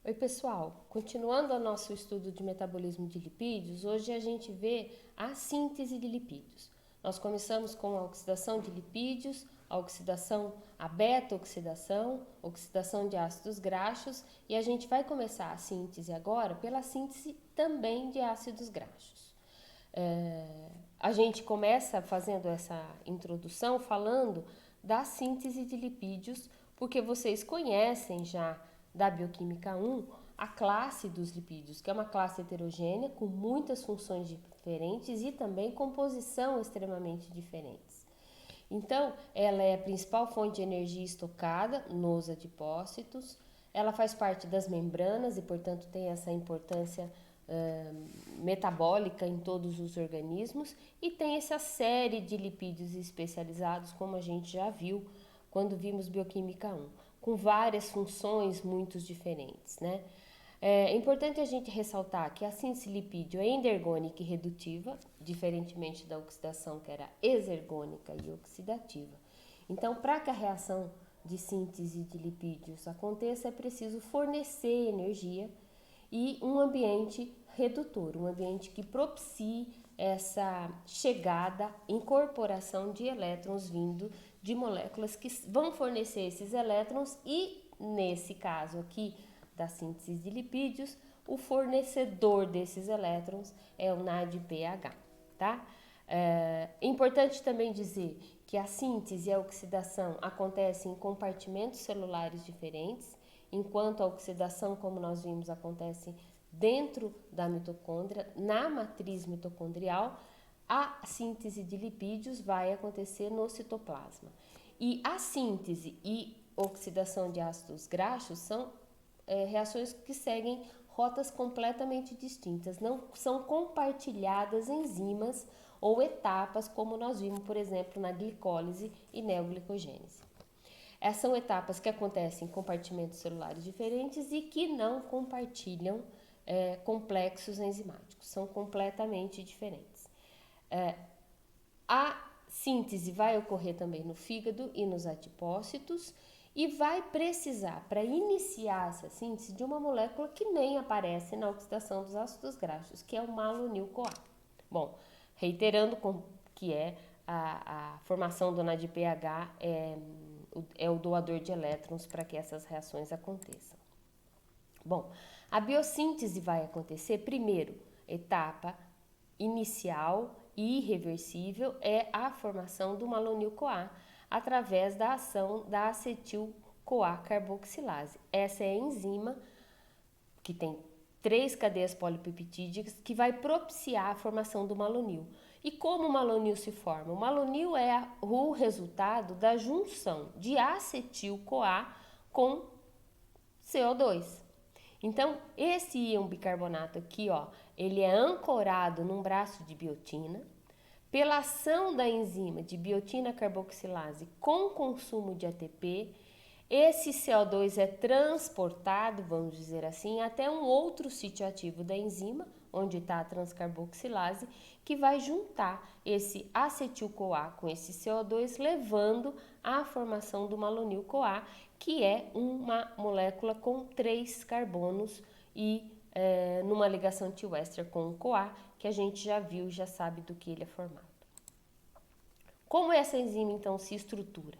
Oi, pessoal. Continuando o nosso estudo de metabolismo de lipídios, hoje a gente vê a síntese de lipídios. Nós começamos com a oxidação de lipídios, a beta-oxidação, oxidação de ácidos graxos, e a gente vai começar a síntese agora pela síntese também de ácidos graxos. A gente começa fazendo essa introdução falando da síntese de lipídios, porque vocês conhecem já da bioquímica 1 a classe dos lipídios, que é uma classe heterogênea com muitas funções diferentes e também composição extremamente diferentes. Então, ela é a principal fonte de energia estocada nos adipócitos, ela faz parte das membranas e, portanto, tem essa importância metabólica em todos os organismos e tem essa série de lipídios especializados, como a gente já viu quando vimos bioquímica 1, com várias funções muito diferentes, né? É importante a gente ressaltar que a síntese lipídio é endergônica e redutiva, diferentemente da oxidação que era exergônica e oxidativa. Então, para que a reação de síntese de lipídios aconteça, é preciso fornecer energia e um ambiente redutor, um ambiente que propicie essa chegada, incorporação de elétrons vindo de moléculas que vão fornecer esses elétrons e, nesse caso aqui da síntese de lipídios, o fornecedor desses elétrons é o NADPH, tá? É importante também dizer que a síntese e a oxidação acontecem em compartimentos celulares diferentes, enquanto a oxidação, como nós vimos, acontece dentro da mitocôndria, na matriz mitocondrial, a síntese de lipídios vai acontecer no citoplasma. E a síntese e oxidação de ácidos graxos são reações que seguem rotas completamente distintas, não são compartilhadas enzimas ou etapas, como nós vimos, por exemplo, na glicólise e neoglicogênese. Essas são etapas que acontecem em compartimentos celulares diferentes e que não compartilham complexos enzimáticos, são completamente diferentes. A síntese vai ocorrer também no fígado e nos adipócitos e vai precisar, para iniciar essa síntese, de uma molécula que nem aparece na oxidação dos ácidos graxos, que é o malonil-CoA. Bom, reiterando que é a formação do NADPH é o doador de elétrons para que essas reações aconteçam. Bom, a biossíntese vai acontecer primeiro, etapa inicial e irreversível é a formação do malonil-CoA através da ação da acetil-CoA carboxilase. Essa é a enzima que tem 3 cadeias polipeptídicas que vai propiciar a formação do malonil. E como o malonil se forma? O malonil é o resultado da junção de acetil-CoA com CO2. Então, esse íon bicarbonato aqui, ó, ele é ancorado num braço de biotina. Pela ação da enzima de biotina carboxilase com consumo de ATP, esse CO2 é transportado, vamos dizer assim, até um outro sítio ativo da enzima, onde está a transcarboxilase, que vai juntar esse acetil-CoA com esse CO2, levando à formação do malonil-CoA, que é uma molécula com 3 carbonos e numa ligação tioéster com o CoA, que a gente já viu e já sabe do que ele é formado. Como essa enzima, então, se estrutura?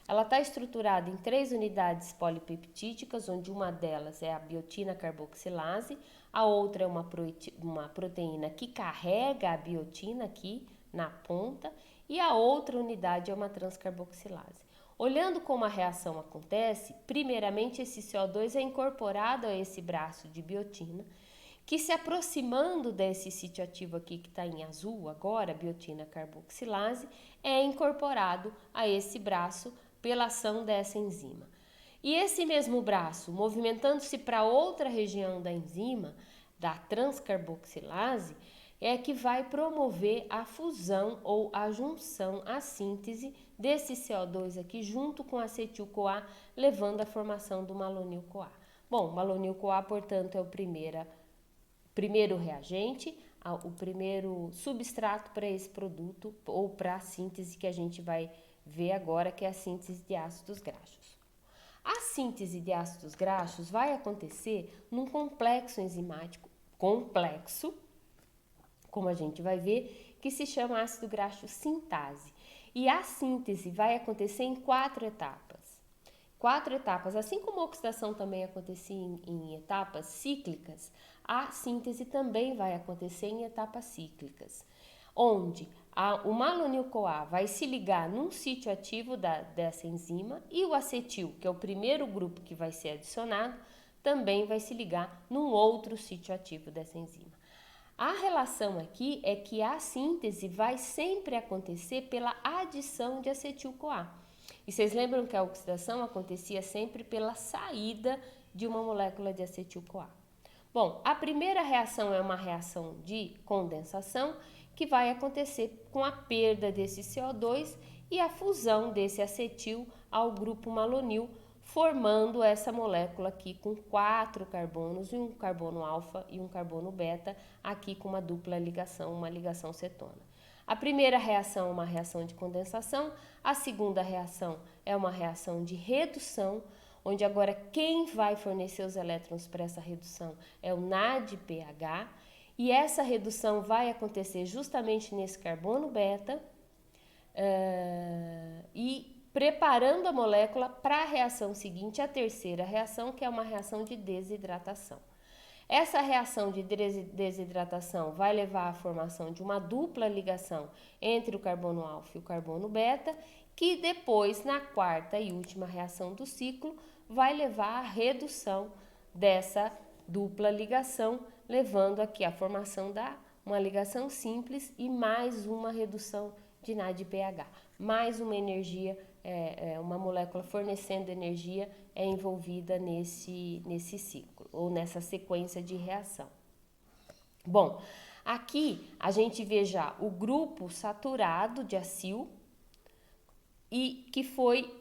Ela está estruturada em 3 unidades polipeptídicas, onde uma delas é a biotina carboxilase, a outra é uma proteína que carrega a biotina aqui na ponta, e a outra unidade é uma transcarboxilase. Olhando como a reação acontece, primeiramente esse CO2 é incorporado a esse braço de biotina, que se aproximando desse sítio ativo aqui que está em azul agora, biotina carboxilase, é incorporado a esse braço pela ação dessa enzima. E esse mesmo braço, movimentando-se para outra região da enzima, da transcarboxilase, é que vai promover a fusão ou a junção, a síntese desse CO2 aqui junto com acetil-CoA, levando à formação do malonil-CoA. Bom, malonil-CoA, portanto, é o primeiro reagente, o primeiro substrato para esse produto ou para a síntese que a gente vai ver agora, que é a síntese de ácidos graxos. A síntese de ácidos graxos vai acontecer num complexo enzimático complexo, como a gente vai ver, que se chama ácido graxo sintase. E a síntese vai acontecer em 4 etapas. 4 etapas, assim como a oxidação também acontecia em etapas cíclicas, a síntese também vai acontecer em etapas cíclicas, onde o malonil-CoA vai se ligar num sítio ativo dessa enzima e o acetil, que é o primeiro grupo que vai ser adicionado, também vai se ligar num outro sítio ativo dessa enzima. A relação aqui é que a síntese vai sempre acontecer pela adição de acetil-CoA. E vocês lembram que a oxidação acontecia sempre pela saída de uma molécula de acetil-CoA. Bom, a primeira reação é uma reação de condensação que vai acontecer com a perda desse CO2 e a fusão desse acetil ao grupo malonil, formando essa molécula aqui com 4 carbonos, um carbono alfa e um carbono beta, aqui com uma dupla ligação, uma ligação cetona. A primeira reação é uma reação de condensação, a segunda reação é uma reação de redução, onde agora quem vai fornecer os elétrons para essa redução é o NADPH, e essa redução vai acontecer justamente nesse carbono beta, e preparando a molécula para a reação seguinte, a terceira reação, que é uma reação de desidratação. Essa reação de desidratação vai levar à formação de uma dupla ligação entre o carbono alfa e o carbono beta, que depois, na quarta e última reação do ciclo, vai levar à redução dessa dupla ligação, levando aqui à formação da uma ligação simples e mais uma redução de NADPH, mais uma energia, uma molécula fornecendo energia é envolvida nesse ciclo, ou nessa sequência de reação. Bom, aqui a gente vê já o grupo saturado de acil e que foi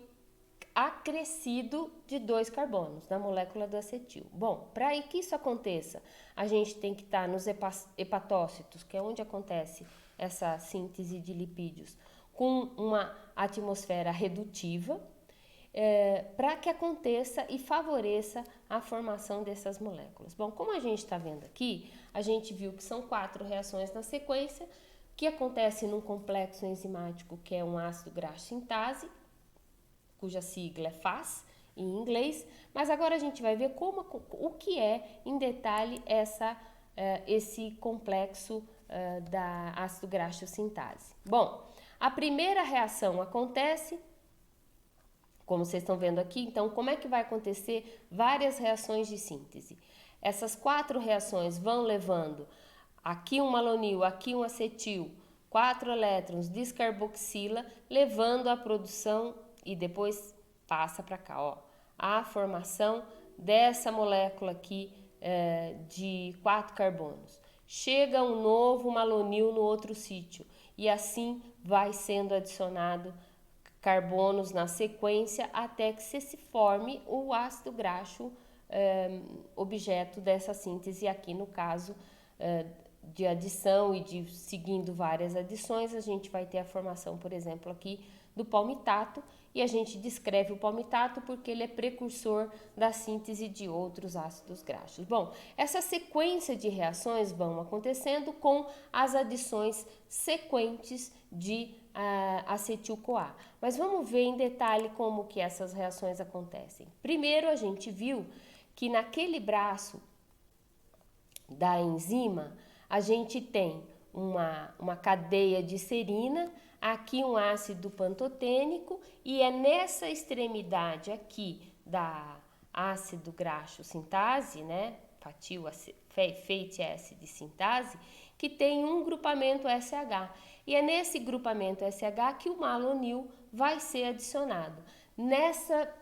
acrescido de 2 carbonos na molécula do acetil. Bom, para que isso aconteça, a gente tem que estar nos hepatócitos, que é onde acontece essa síntese de lipídios, com uma atmosfera redutiva, para que aconteça e favoreça a formação dessas moléculas. Bom, como a gente está vendo aqui, a gente viu que são 4 reações na sequência, que acontece num complexo enzimático que é um ácido graxo sintase, cuja sigla é FAS em inglês, mas agora a gente vai ver o que é em detalhe esse complexo da ácido graxo sintase. Bom, a primeira reação acontece, como vocês estão vendo aqui, então como é que vai acontecer várias reações de síntese? Essas 4 reações vão levando aqui um malonil, aqui um acetil, 4 elétrons, descarboxila, levando à produção e depois passa para cá, ó, a formação dessa molécula aqui de 4 carbonos. Chega um novo malonil no outro sítio e assim vai sendo adicionado carbonos na sequência até que se forme o ácido graxo objeto dessa síntese. Aqui no caso de adição e de seguindo várias adições, a gente vai ter a formação, por exemplo, aqui do palmitato, e a gente descreve o palmitato porque ele é precursor da síntese de outros ácidos graxos. Bom, essa sequência de reações vão acontecendo com as adições sequentes de acetil-CoA. Mas vamos ver em detalhe como que essas reações acontecem. Primeiro, a gente viu que naquele braço da enzima, a gente tem uma cadeia de serina, aqui um ácido pantotênico, e é nessa extremidade aqui da ácido graxo sintase, né, fatty acid sintase, que tem um grupamento SH. E é nesse grupamento SH que o malonil vai ser adicionado. Nessa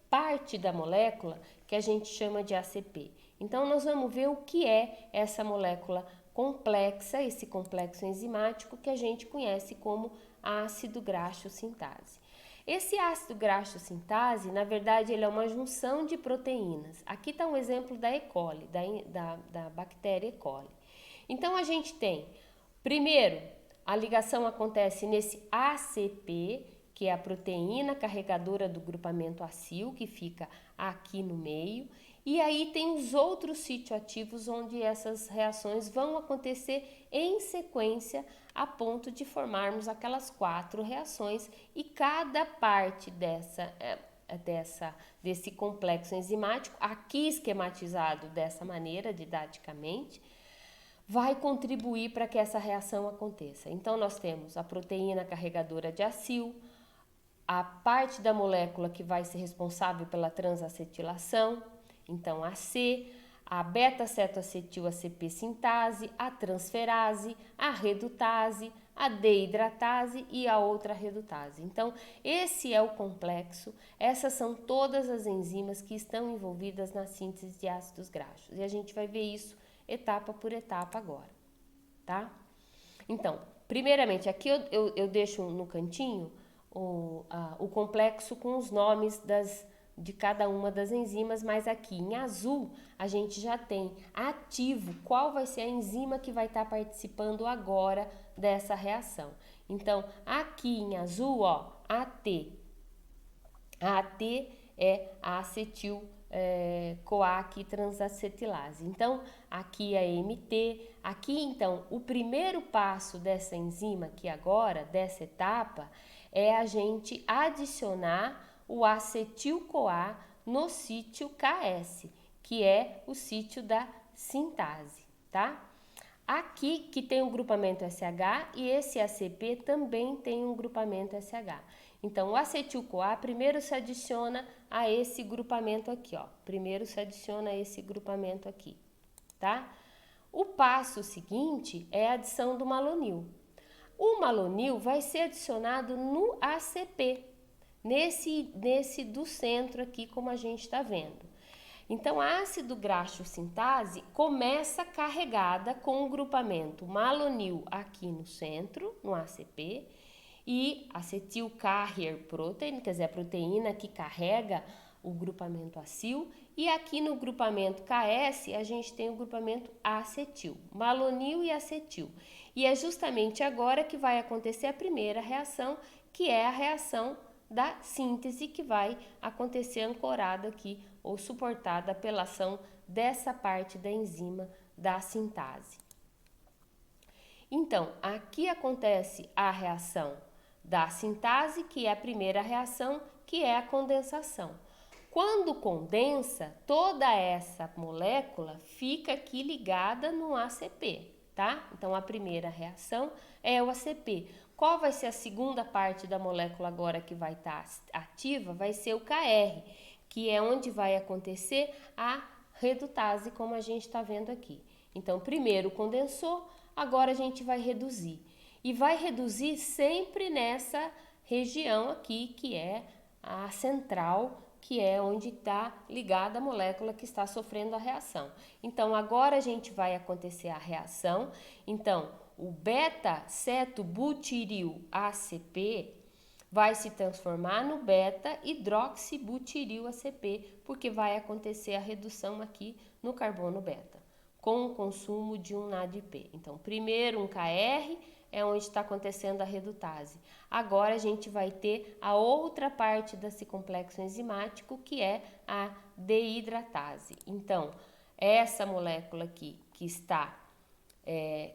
parte da molécula que a gente chama de ACP. Então, nós vamos ver o que é essa molécula complexa, esse complexo enzimático que a gente conhece como ácido graxo sintase. Esse ácido graxo sintase, na verdade, ele é uma junção de proteínas. Aqui está um exemplo da E. coli, da bactéria E. coli. Então, a gente tem, primeiro, a ligação acontece nesse ACP, que é a proteína carregadora do grupamento acil, que fica aqui no meio. E aí tem os outros sítios ativos onde essas reações vão acontecer em sequência a ponto de formarmos aquelas 4 reações, e cada parte desse complexo enzimático, aqui esquematizado dessa maneira, didaticamente, vai contribuir para que essa reação aconteça. Então, nós temos a proteína carregadora de acil, a parte da molécula que vai ser responsável pela transacetilação, então AC, a beta-cetoacetil ACP sintase, a transferase, a redutase, a deidratase e a outra redutase. Então, esse é o complexo, essas são todas as enzimas que estão envolvidas na síntese de ácidos graxos. E a gente vai ver isso etapa por etapa agora, tá? Então, primeiramente, aqui eu deixo no cantinho o complexo com os nomes de cada uma das enzimas, mas aqui em azul a gente já tem ativo qual vai ser a enzima que vai estar participando agora dessa reação. Então, aqui em azul, ó, AT. A AT é a acetil CoAC transacetilase. Então, aqui é MT. Aqui, então, o primeiro passo dessa enzima aqui agora, dessa etapa, é a gente adicionar o acetil-CoA no sítio KS, que é o sítio da sintase, tá? Aqui que tem um grupamento SH e esse ACP também tem um grupamento SH. Então, o acetil-CoA primeiro se adiciona a esse grupamento aqui, ó. Primeiro se adiciona a esse grupamento aqui, tá? O passo seguinte é a adição do malonil. O malonil vai ser adicionado no ACP, nesse do centro aqui, como a gente está vendo. Então, a ácido graxo sintase começa carregada com o grupamento malonil aqui no centro, no ACP, e acetil carrier protein, quer dizer, a proteína que carrega o grupamento acil, e aqui no grupamento KS a gente tem o grupamento acetil, malonil e acetil. E é justamente agora que vai acontecer a primeira reação, que é a reação da síntese, que vai acontecer ancorada aqui ou suportada pela ação dessa parte da enzima da sintase. Então, aqui acontece a reação da sintase, que é a primeira reação, que é a condensação. Quando condensa, toda essa molécula fica aqui ligada no ACP, tá? Então, a primeira reação é o ACP. Qual vai ser a segunda parte da molécula agora que vai estar ativa? Vai ser o KR, que é onde vai acontecer a redutase, como a gente está vendo aqui. Então, primeiro condensou, agora a gente vai reduzir. E vai reduzir sempre nessa região aqui, que é a central, que é onde está ligada a molécula que está sofrendo a reação. Então, agora a gente vai acontecer a reação. Então, o beta-cetobutiril ACP vai se transformar no beta-hidroxibutiril ACP, porque vai acontecer a redução aqui no carbono beta, com o consumo de um NADP. Então, primeiro um KR, é onde está acontecendo a redutase. Agora a gente vai ter a outra parte desse complexo enzimático, que é a deidratase. Então, essa molécula aqui que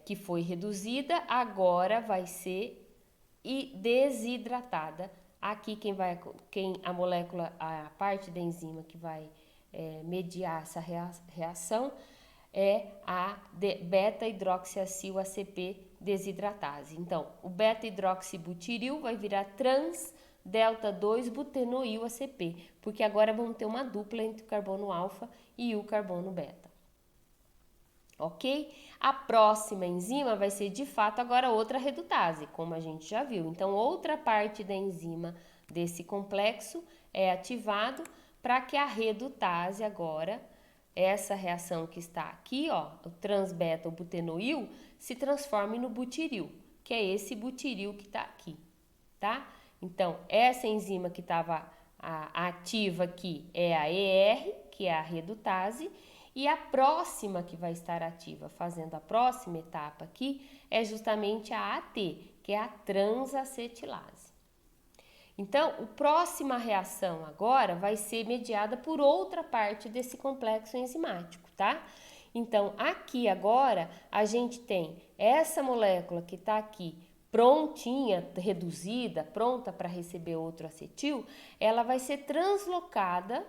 que foi reduzida, agora vai ser desidratada. Aqui a molécula, a parte da enzima que vai mediar essa reação é a beta-hidroxiacil ACP desidratase. Então, o beta-hidroxibutiril vai virar trans-delta-2-butenoil ACP, porque agora vamos ter uma dupla entre o carbono alfa e o carbono beta. Ok? A próxima enzima vai ser, de fato, agora outra redutase, como a gente já viu. Então, outra parte da enzima desse complexo é ativado para que a redutase agora, essa reação que está aqui, ó, o trans-beta-butenoil, se transforme no butiril, que é esse butiril que está aqui, tá? Então, essa enzima que estava ativa aqui é a ER, que é a redutase, e a próxima que vai estar ativa, fazendo a próxima etapa aqui, é justamente a AT, que é a transacetilase. Então, a próxima reação agora vai ser mediada por outra parte desse complexo enzimático, tá? Então, aqui agora, a gente tem essa molécula que está aqui prontinha, reduzida, pronta para receber outro acetil, ela vai ser translocada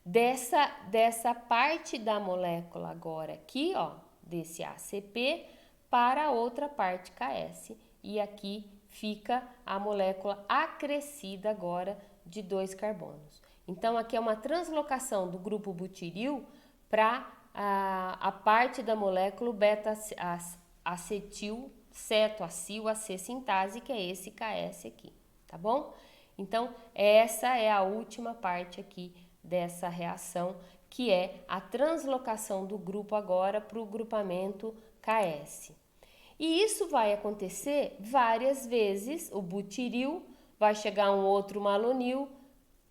dessa parte da molécula agora aqui, ó, desse ACP, para a outra parte KS. E aqui fica a molécula acrescida agora de 2 carbonos. Então, aqui é uma translocação do grupo butiril para a parte da molécula beta-acetil cetoacil AC sintase, que é esse KS aqui, tá bom? Então, essa é a última parte aqui dessa reação, que é a translocação do grupo agora para o grupamento KS. E isso vai acontecer várias vezes. O butiril vai chegar um outro malonil,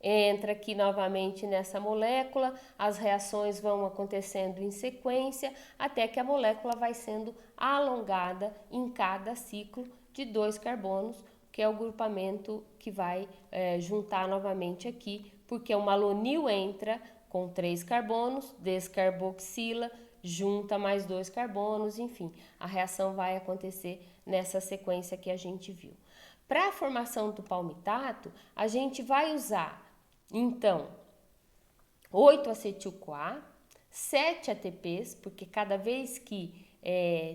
entra aqui novamente nessa molécula, as reações vão acontecendo em sequência, até que a molécula vai sendo alongada em cada ciclo de 2 carbonos, que é o grupamento que vai juntar novamente aqui, porque o malonil entra com 3 carbonos, descarboxila, junta mais 2 carbonos, enfim, a reação vai acontecer nessa sequência que a gente viu. Para a formação do palmitato, a gente vai usar, então, 8 acetil-CoA, 7 ATPs, porque cada vez que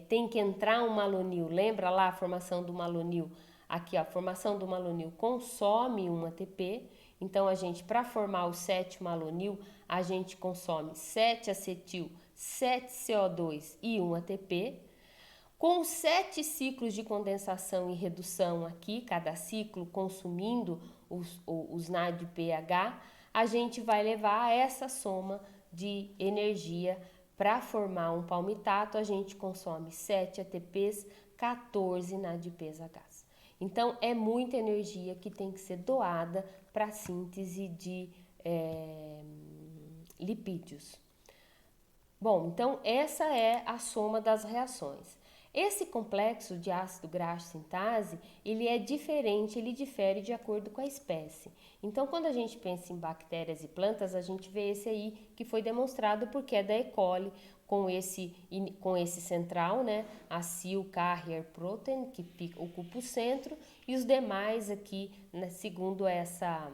tem que entrar um malonil, lembra lá a formação do malonil? Aqui, ó, a formação do malonil consome um ATP, então a gente, para formar o 7 malonil, a gente consome 7 acetil, 7 CO2 e 1 ATP. Com 7 ciclos de condensação e redução aqui, cada ciclo consumindo os NADPH, a gente vai levar a essa soma de energia para formar um palmitato. A gente consome 7 ATPs, 14 NADPH. Então, é muita energia que tem que ser doada para a síntese de lipídios. Bom, então essa é a soma das reações. Esse complexo de ácido graxo sintase, ele é diferente, ele difere de acordo com a espécie. Então, quando a gente pensa em bactérias e plantas, a gente vê esse aí que foi demonstrado porque é da E. coli, com esse central, né, acil carrier protein, que ocupa o centro, e os demais aqui, né, segundo essa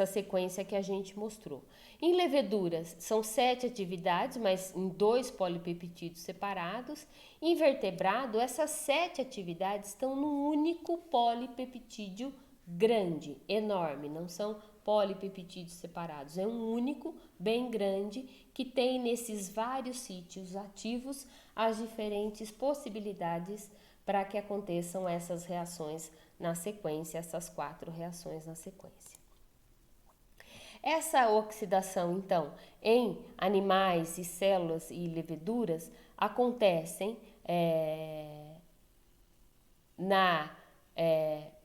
sequência que a gente mostrou. Em leveduras, são 7 atividades, mas em 2 polipeptídeos separados. Em vertebrado, essas 7 atividades estão num único polipeptídeo grande, enorme, não são polipeptídeos separados, é um único, bem grande, que tem nesses vários sítios ativos as diferentes possibilidades para que aconteçam essas reações na sequência, essas 4 reações na sequência. Essa oxidação, então, em animais e células e leveduras acontecem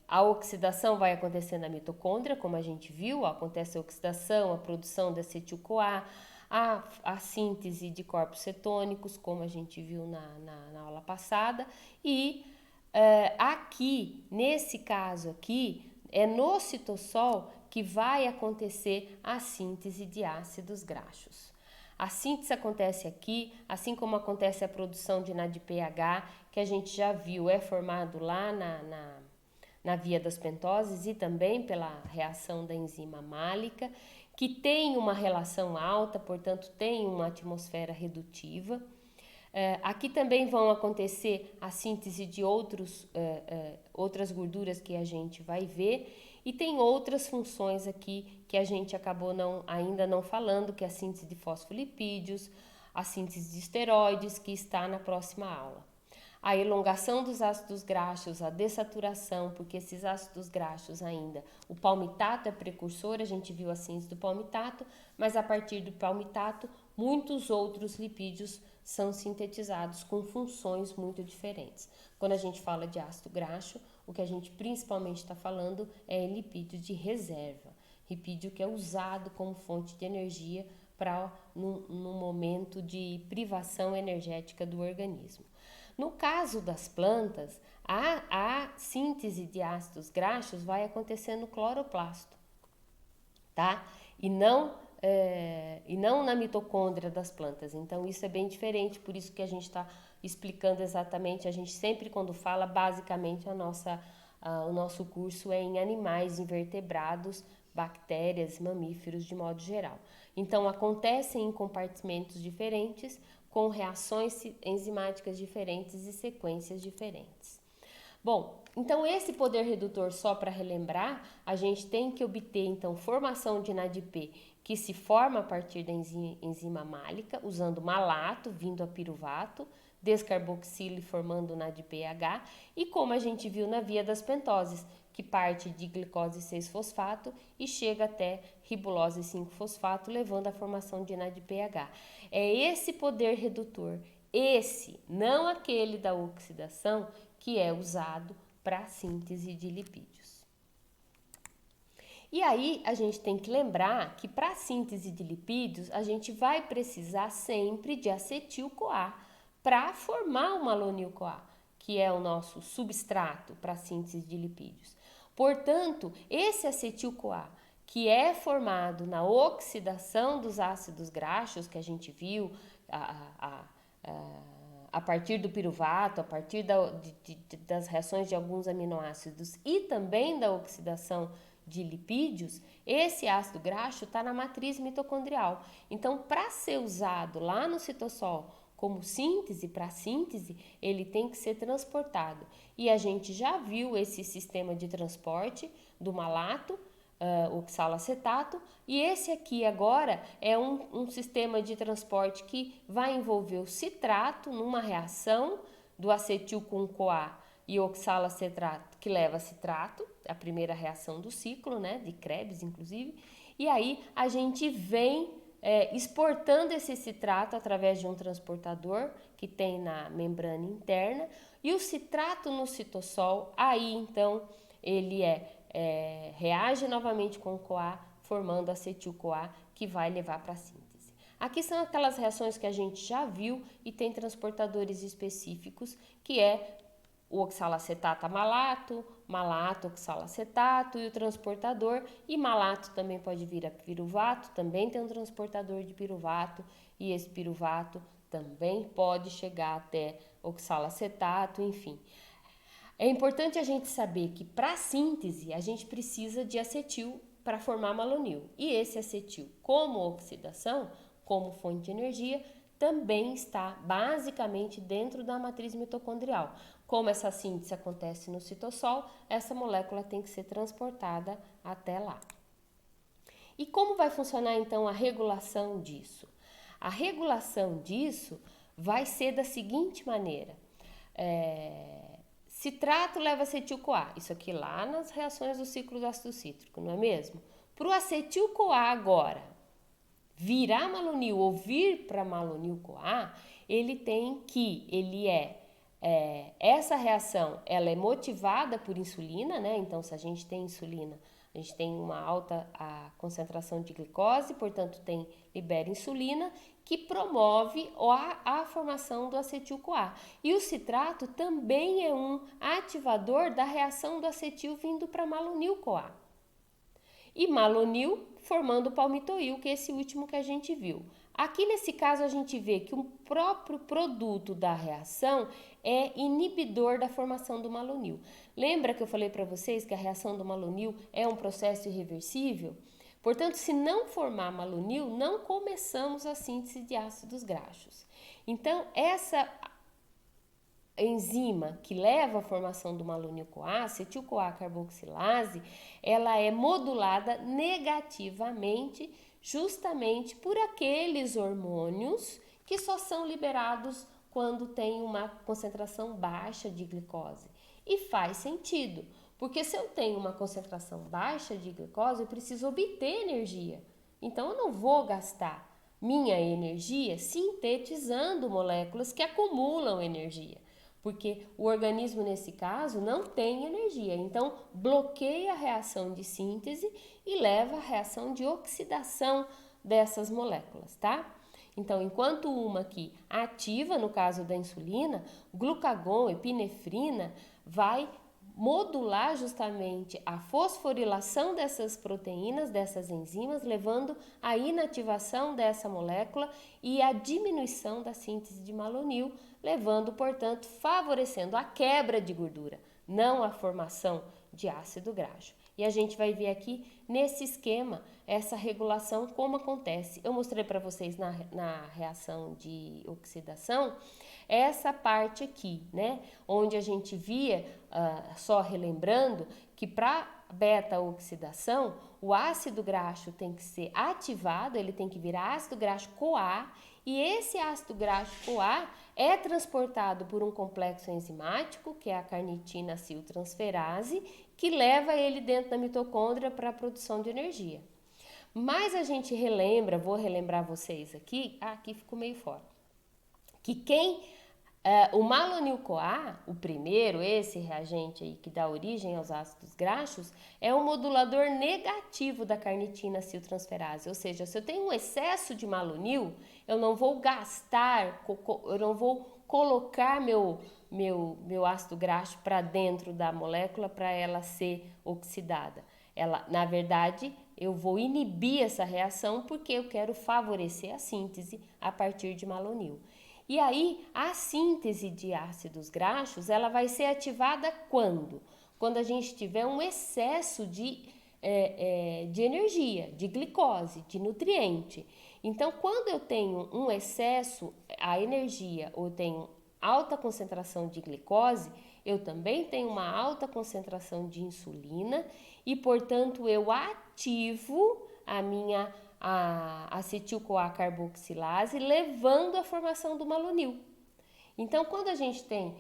a oxidação vai acontecer na mitocôndria, como a gente viu, acontece a oxidação, a produção de acetil-CoA, a síntese de corpos cetônicos, como a gente viu na aula passada, e aqui, nesse caso aqui, é no citossol que vai acontecer a síntese de ácidos graxos. A síntese acontece aqui, assim como acontece a produção de NADPH, que a gente já viu, é formado lá na via das pentoses e também pela reação da enzima málica, que tem uma relação alta, portanto tem uma atmosfera redutiva. Aqui também vão acontecer a síntese de outras gorduras que a gente vai ver, e tem outras funções aqui que a gente acabou ainda não falando, que é a síntese de fosfolipídios, a síntese de esteroides, que está na próxima aula. A elongação dos ácidos graxos, a dessaturação, porque esses ácidos graxos ainda, o palmitato é precursor, a gente viu a síntese do palmitato, mas a partir do palmitato, muitos outros lipídios são sintetizados com funções muito diferentes. Quando a gente fala de ácido graxo, o que a gente principalmente está falando é lipídio de reserva, lipídio que é usado como fonte de energia para no momento de privação energética do organismo. No caso das plantas, A síntese de ácidos graxos vai acontecer no cloroplasto, tá? E não na mitocôndria das plantas. Então, isso é bem diferente, por isso que a gente está explicando exatamente, a gente sempre quando fala, basicamente, o nosso curso é em animais, invertebrados, bactérias, mamíferos de modo geral. Então, acontecem em compartimentos diferentes, com reações enzimáticas diferentes e sequências diferentes. Bom, então esse poder redutor, só para relembrar, a gente tem que obter então formação de NADP que se forma a partir da enzima málica, usando malato, vindo a piruvato, descarboxile formando NADPH, e como a gente viu na via das pentoses, que parte de glicose 6-fosfato e chega até ribulose 5-fosfato, levando à formação de NADPH. É esse poder redutor, esse, não aquele da oxidação, que é usado para a síntese de lipídios. E aí a gente tem que lembrar que para a síntese de lipídios a gente vai precisar sempre de acetil-CoA para formar o malonil-CoA, que é o nosso substrato para a síntese de lipídios. Portanto, esse acetil-CoA, que é formado na oxidação dos ácidos graxos, que a gente viu a partir do piruvato, a partir das reações de alguns aminoácidos e também da oxidação de lipídios, esse ácido graxo está na matriz mitocondrial. Então, para ser usado lá no citossol como síntese, para síntese, ele tem que ser transportado. E a gente já viu esse sistema de transporte do malato, oxalacetato, e esse aqui agora é um sistema de transporte que vai envolver o citrato numa reação do acetil com CoA e oxalacetato, que leva a citrato, a primeira reação do ciclo, né, de Krebs, inclusive, e aí a gente vem exportando esse citrato através de um transportador que tem na membrana interna, e o citrato no citossol, aí então ele reage novamente com o CoA, formando acetil-CoA, que vai levar para a síntese. Aqui são aquelas reações que a gente já viu e tem transportadores específicos, que é o oxalacetato a malato, malato, oxalacetato e o transportador, e malato também pode vir a piruvato, também tem um transportador de piruvato, e esse piruvato também pode chegar até oxalacetato, enfim. É importante a gente saber que para síntese a gente precisa de acetil para formar malonil, e esse acetil, como oxidação, como fonte de energia, também está basicamente dentro da matriz mitocondrial. Como essa síntese acontece no citossol, essa molécula tem que ser transportada até lá. E como vai funcionar então a regulação disso? A regulação disso vai ser da seguinte maneira: citrato leva acetil-CoA, isso aqui lá nas reações do ciclo do ácido cítrico, não é mesmo? Para o acetil-CoA agora virar malonil ou vir para malonil-CoA, essa reação ela é motivada por insulina, né? Então, se a gente tem insulina, a gente tem uma alta concentração de glicose, portanto, libera insulina, que promove a formação do acetil-CoA. E o citrato também é um ativador da reação do acetil vindo para malonil-CoA. E malonil formando o palmitoil, que é esse último que a gente viu. Aqui nesse caso a gente vê que o próprio produto da reação é inibidor da formação do malonil. Lembra que eu falei para vocês que a reação do malonil é um processo irreversível? Portanto, se não formar malonil, não começamos a síntese de ácidos graxos. Então, essa enzima que leva à formação do malonil-CoA, acetil-CoA carboxilase, ela é modulada negativamente justamente por aqueles hormônios que só são liberados quando tem uma concentração baixa de glicose. E faz sentido, porque se eu tenho uma concentração baixa de glicose, eu preciso obter energia. Então, eu não vou gastar minha energia sintetizando moléculas que acumulam energia, porque o organismo, nesse caso, não tem energia. Então, bloqueia a reação de síntese e leva à reação de oxidação dessas moléculas, tá? Então, enquanto uma aqui ativa, no caso da insulina, glucagon, epinefrina, vai modular justamente a fosforilação dessas proteínas, dessas enzimas, levando à inativação dessa molécula e à diminuição da síntese de malonil, levando, portanto, favorecendo a quebra de gordura, não a formação de ácido graxo. E a gente vai ver aqui nesse esquema essa regulação como acontece. Eu mostrei para vocês na reação de oxidação essa parte aqui, né? Onde a gente via, só relembrando, que para beta-oxidação, o ácido graxo tem que ser ativado, ele tem que virar ácido graxo CoA, e esse ácido graxo CoA é transportado por um complexo enzimático, que é a carnitina aciltransferase, que leva ele dentro da mitocôndria para a produção de energia. Mas a gente relembra, vou relembrar vocês aqui ficou meio fora, que o malonil-CoA, o primeiro, esse reagente aí que dá origem aos ácidos graxos, é um modulador negativo da carnitina aciltransferase, ou seja, se eu tenho um excesso de malonil, eu não vou gastar, eu não vou colocar meu ácido graxo para dentro da molécula para ela ser oxidada. Na verdade, eu vou inibir essa reação porque eu quero favorecer a síntese a partir de malonil. E aí, a síntese de ácidos graxos, ela vai ser ativada quando? Quando a gente tiver um excesso de energia, de glicose, de nutriente. Então, quando eu tenho um excesso, a energia, ou tenho alta concentração de glicose, eu também tenho uma alta concentração de insulina e, portanto, eu ativo a minha acetil-CoA carboxilase, levando à formação do malonil. Então, quando a gente tem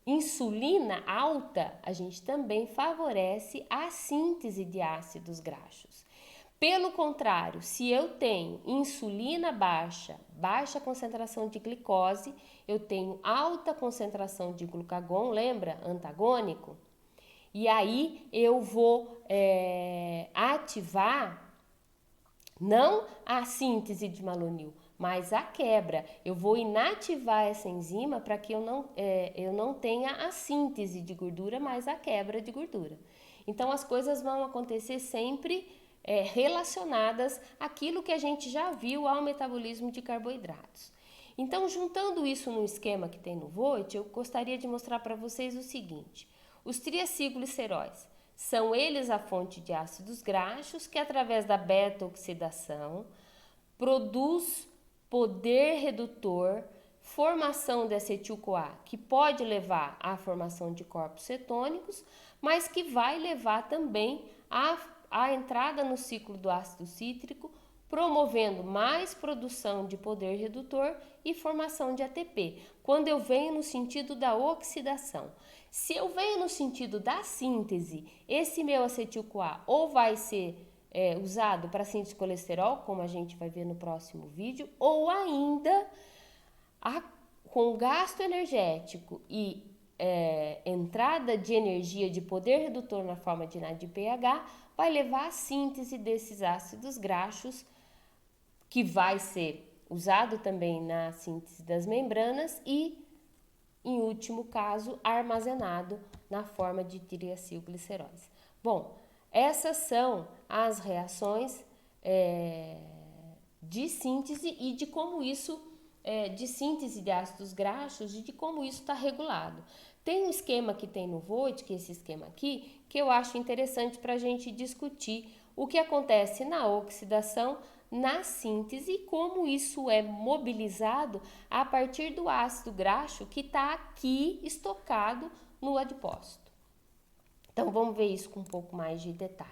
insulina alta, a gente também favorece a síntese de ácidos graxos. Pelo contrário, se eu tenho insulina baixa, baixa concentração de glicose, eu tenho alta concentração de glucagon, lembra? Antagônico. E aí eu vou ativar não a síntese de malonil, mas a quebra. Eu vou inativar essa enzima para que eu não tenha a síntese de gordura, mas a quebra de gordura. Então, as coisas vão acontecer sempre relacionadas àquilo que a gente já viu ao metabolismo de carboidratos. Então, juntando isso no esquema que tem no Voit, eu gostaria de mostrar para vocês o seguinte. Os triacilgliceróis são eles a fonte de ácidos graxos que, através da beta-oxidação, produz poder redutor, formação de acetil-CoA, que pode levar à formação de corpos cetônicos, mas que vai levar também à entrada no ciclo do ácido cítrico, promovendo mais produção de poder redutor e formação de ATP, quando eu venho no sentido da oxidação. Se eu venho no sentido da síntese, esse meu acetil-CoA ou vai ser usado para síntese de colesterol, como a gente vai ver no próximo vídeo, ou ainda com gasto energético e entrada de energia de poder redutor na forma de NADPH, vai levar à síntese desses ácidos graxos, que vai ser usado também na síntese das membranas e, em último caso, armazenado na forma de triacilgliceróis. Bom, essas são as reações de síntese e de como isso, de síntese de ácidos graxos e de como isso está regulado. Tem um esquema que tem no Voit, que é esse esquema aqui, que eu acho interessante para a gente discutir o que acontece na oxidação, na síntese e como isso é mobilizado a partir do ácido graxo que está aqui estocado no adipócito. Então, vamos ver isso com um pouco mais de detalhe.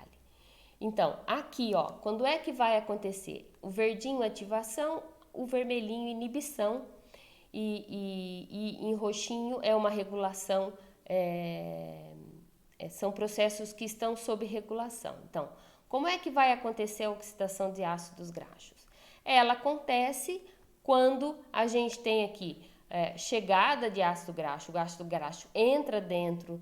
Então, aqui, ó, quando é que vai acontecer? O verdinho ativação, o vermelhinho inibição e em roxinho é uma regulação, são processos que estão sob regulação. Então, como é que vai acontecer a oxidação de ácidos graxos? Ela acontece quando a gente tem aqui chegada de ácido graxo, o ácido graxo entra dentro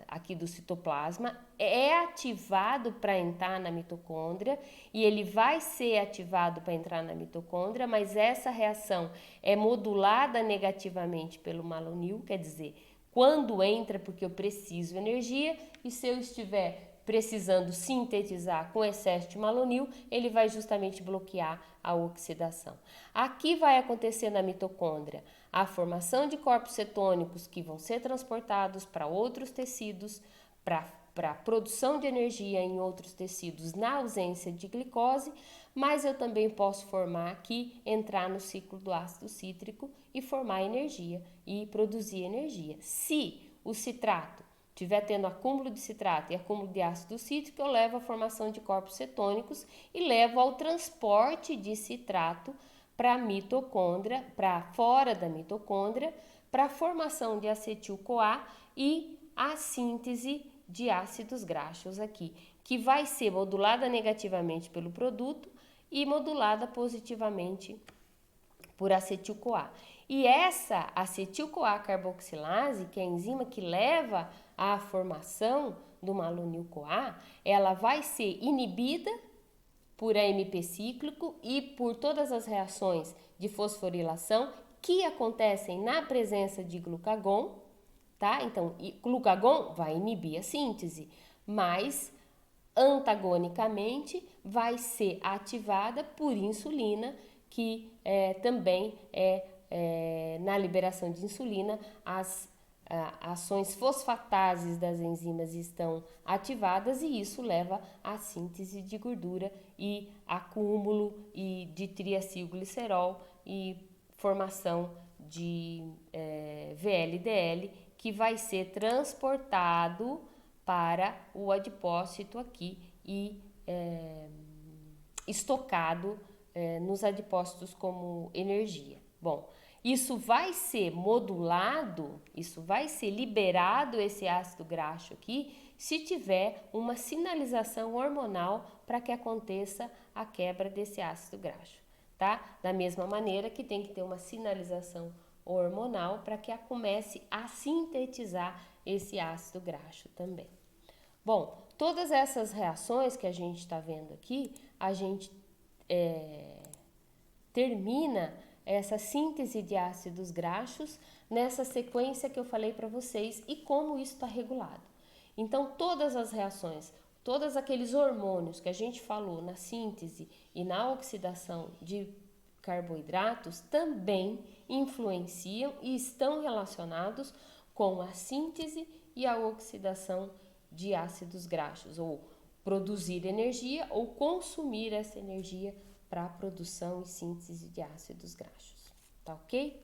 aqui do citoplasma, é ativado para entrar na mitocôndria e ele vai ser ativado para entrar na mitocôndria, mas essa reação é modulada negativamente pelo malonil, quer dizer, quando entra porque eu preciso de energia e se eu estiver precisando sintetizar com excesso de malonil, ele vai justamente bloquear a oxidação. Aqui vai acontecer na mitocôndria a formação de corpos cetônicos que vão ser transportados para outros tecidos, para a produção de energia em outros tecidos na ausência de glicose, mas eu também posso formar aqui, entrar no ciclo do ácido cítrico e formar energia e produzir energia. Se o citrato estiver tendo acúmulo de citrato e acúmulo de ácido cítrico, eu levo à formação de corpos cetônicos e levo ao transporte de citrato para a mitocôndria, para fora da mitocôndria, para a formação de acetil-CoA e a síntese de ácidos graxos aqui, que vai ser modulada negativamente pelo produto e modulada positivamente por acetil-CoA. E essa acetil-CoA carboxilase, que é a enzima que leva à formação do malonil-CoA, ela vai ser inibida por AMP cíclico e por todas as reações de fosforilação que acontecem na presença de glucagon, tá? Então, glucagon vai inibir a síntese, mas antagonicamente vai ser ativada por insulina, que também na liberação de insulina, as ações fosfatases das enzimas estão ativadas e isso leva à síntese de gordura e acúmulo de triacilglicerol e formação de VLDL, que vai ser transportado para o adipócito aqui e estocado nos adipócitos como energia. Bom, isso vai ser modulado, isso vai ser liberado, esse ácido graxo aqui, se tiver uma sinalização hormonal para que aconteça a quebra desse ácido graxo, tá? Da mesma maneira que tem que ter uma sinalização hormonal para que comece a sintetizar esse ácido graxo também. Bom, todas essas reações que a gente está vendo aqui, a gente termina essa síntese de ácidos graxos nessa sequência que eu falei para vocês e como isso está regulado. Então, todas as reações, todos aqueles hormônios que a gente falou na síntese e na oxidação de carboidratos também influenciam e estão relacionados com a síntese e a oxidação de ácidos graxos, ou produzir energia ou consumir essa energia para a produção e síntese de ácidos graxos, tá ok?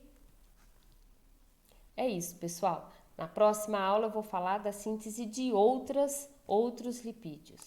É isso, pessoal. Na próxima aula eu vou falar da síntese de outros lipídios.